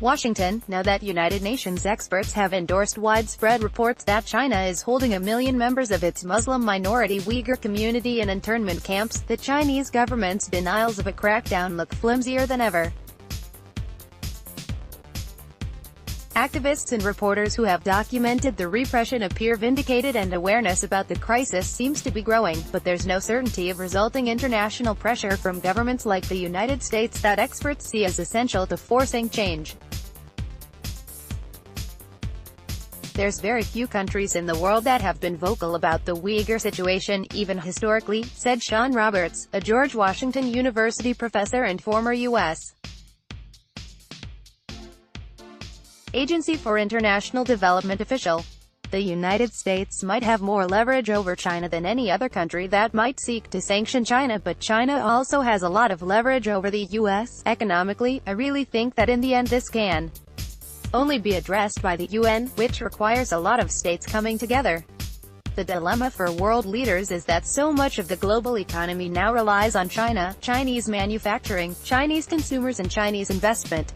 Washington, now that United Nations experts have endorsed widespread reports that China is holding 1 million members of its Muslim minority Uyghur community in internment camps, the Chinese government's denials of a crackdown look flimsier than ever. Activists and reporters who have documented the repression appear vindicated, and awareness about the crisis seems to be growing, but there's no certainty of resulting international pressure from governments like the United States that experts see as essential to forcing change. There's very few countries in the world that have been vocal about the Uyghur situation, even historically, said Sean Roberts, a George Washington University professor and former U.S. Agency for International Development official. The United States might have more leverage over China than any other country that might seek to sanction China, but China also has a lot of leverage over the U.S. economically. I really think that in the end this can only be addressed by the UN, which requires a lot of states coming together. The dilemma for world leaders is that so much of the global economy now relies on China, Chinese manufacturing, Chinese consumers and Chinese investment.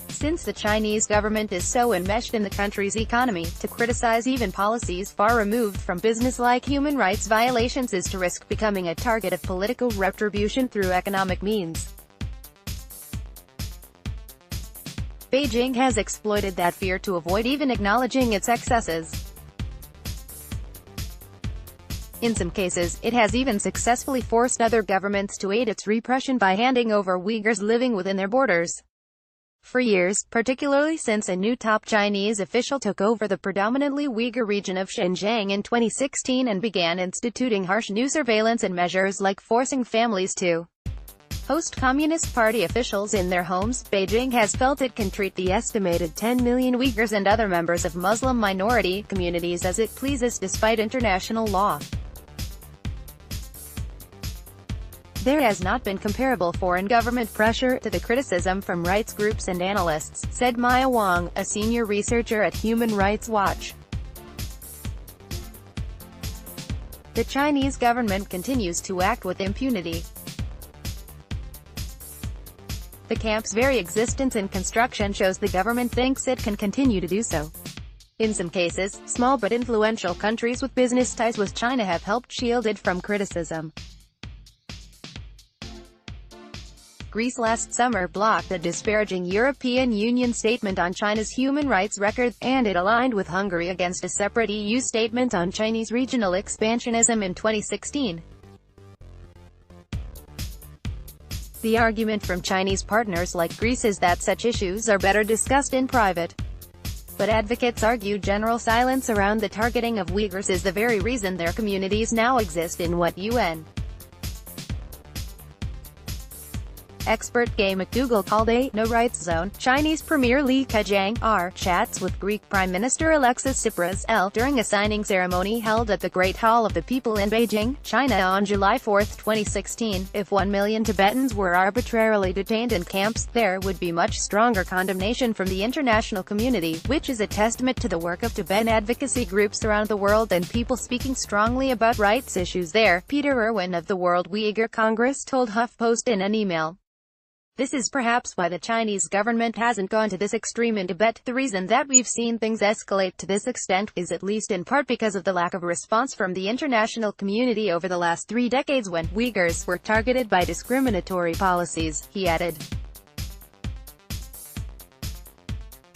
Since the Chinese government is so enmeshed in the country's economy, to criticize even policies far removed from business like human rights violations is to risk becoming a target of political retribution through economic means. Beijing has exploited that fear to avoid even acknowledging its excesses. In some cases, it has even successfully forced other governments to aid its repression by handing over Uyghurs living within their borders. For years, particularly since a new top Chinese official took over the predominantly Uyghur region of Xinjiang in 2016 and began instituting harsh new surveillance and measures like forcing families to host Communist Party officials in their homes, Beijing has felt it can treat the estimated 10 million Uyghurs and other members of Muslim minority communities as it pleases despite international law. There has not been comparable foreign government pressure to the criticism from rights groups and analysts, said Maya Wang, a senior researcher at Human Rights Watch. The Chinese government continues to act with impunity. The camp's very existence and construction shows the government thinks it can continue to do so. In some cases, small but influential countries with business ties with China have helped shield it from criticism. Greece last summer blocked a disparaging European Union statement on China's human rights record, and it aligned with Hungary against a separate EU statement on Chinese regional expansionism in 2016. The argument from Chinese partners like Greece is that such issues are better discussed in private. But advocates argue general silence around the targeting of Uyghurs is the very reason their communities now exist in what UN expert Gay McDougall called a no-rights zone. Chinese Premier Li Keqiang chats with Greek Prime Minister Alexis Tsipras during a signing ceremony held at the Great Hall of the People in Beijing, China on July 4, 2016. If 1 million Tibetans were arbitrarily detained in camps, there would be much stronger condemnation from the international community, which is a testament to the work of Tibetan advocacy groups around the world and people speaking strongly about rights issues there, Peter Irwin of the World Uyghur Congress told HuffPost in an email. This is perhaps why the Chinese government hasn't gone to this extreme in Tibet. The reason that we've seen things escalate to this extent is at least in part because of the lack of response from the international community over the last 3 decades when Uyghurs were targeted by discriminatory policies, he added.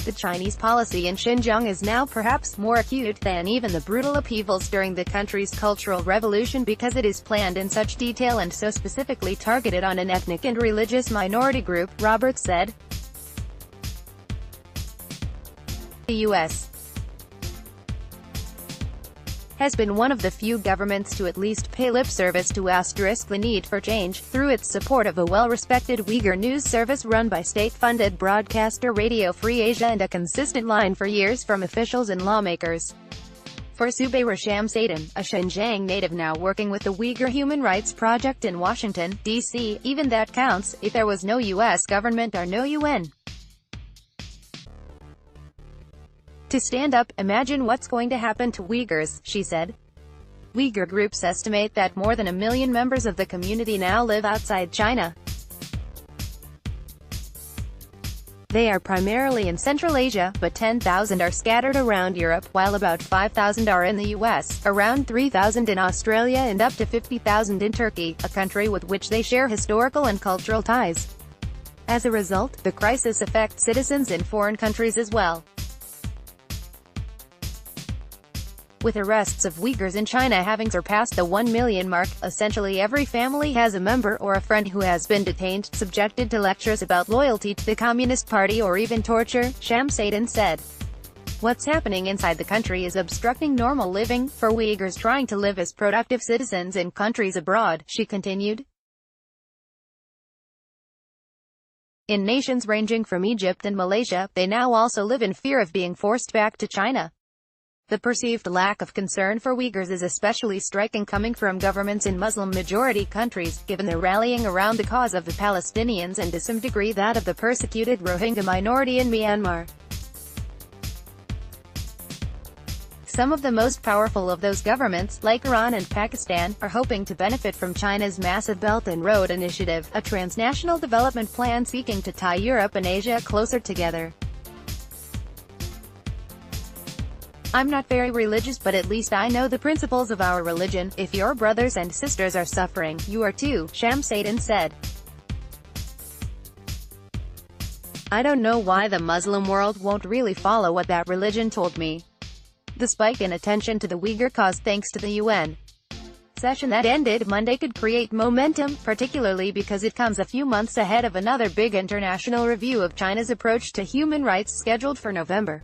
The Chinese policy in Xinjiang is now perhaps more acute than even the brutal upheavals during the country's Cultural Revolution because it is planned in such detail and so specifically targeted on an ethnic and religious minority group, Roberts said. The U.S. has been one of the few governments to at least pay lip service to the need for change, through its support of a well-respected Uyghur news service run by state-funded broadcaster Radio Free Asia and a consistent line for years from officials and lawmakers. For Zubair Shamsadin, a Xinjiang native now working with the Uyghur Human Rights Project in Washington, D.C., even that counts, if there was no U.S. government or no UN to stand up. Imagine what's going to happen to Uyghurs, she said. Uyghur groups estimate that more than 1 million members of the community now live outside China. They are primarily in Central Asia, but 10,000 are scattered around Europe, while about 5,000 are in the US, around 3,000 in Australia and up to 50,000 in Turkey, a country with which they share historical and cultural ties. As a result, the crisis affects citizens in foreign countries as well. With arrests of Uyghurs in China having surpassed the 1 million mark, essentially every family has a member or a friend who has been detained, subjected to lectures about loyalty to the Communist Party or even torture, Shamsaden said. What's happening inside the country is obstructing normal living for Uyghurs trying to live as productive citizens in countries abroad, she continued. In nations ranging from Egypt and Malaysia, they now also live in fear of being forced back to China. The perceived lack of concern for Uyghurs is especially striking coming from governments in Muslim-majority countries, given their rallying around the cause of the Palestinians and to some degree that of the persecuted Rohingya minority in Myanmar. Some of the most powerful of those governments, like Iran and Pakistan, are hoping to benefit from China's massive Belt and Road Initiative, a transnational development plan seeking to tie Europe and Asia closer together. I'm not very religious, but at least I know the principles of our religion. If your brothers and sisters are suffering, you are too, Shamsaden said. I don't know why the Muslim world won't really follow what that religion told me. The spike in attention to the Uyghur cause thanks to the UN session that ended Monday could create momentum, particularly because it comes a few months ahead of another big international review of China's approach to human rights scheduled for November.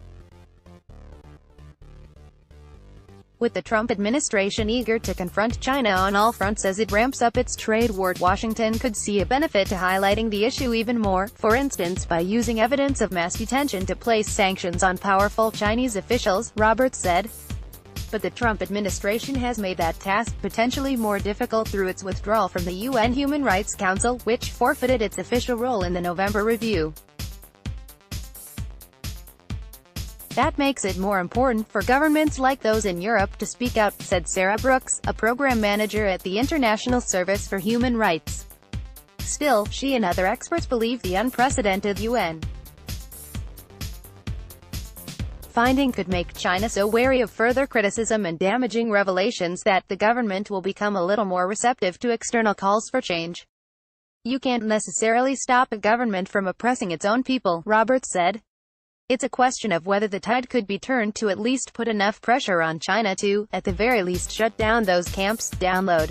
With the Trump administration eager to confront China on all fronts as it ramps up its trade war, Washington could see a benefit to highlighting the issue even more, for instance by using evidence of mass detention to place sanctions on powerful Chinese officials, Roberts said. But the Trump administration has made that task potentially more difficult through its withdrawal from the UN Human Rights Council, which forfeited its official role in the November review. That makes it more important for governments like those in Europe to speak out, said Sarah Brooks, a program manager at the International Service for Human Rights. Still, she and other experts believe the unprecedented UN finding could make China so wary of further criticism and damaging revelations that the government will become a little more receptive to external calls for change. You can't necessarily stop a government from oppressing its own people, Roberts said. It's a question of whether the tide could be turned to at least put enough pressure on China to, at the very least, shut down those camps. Download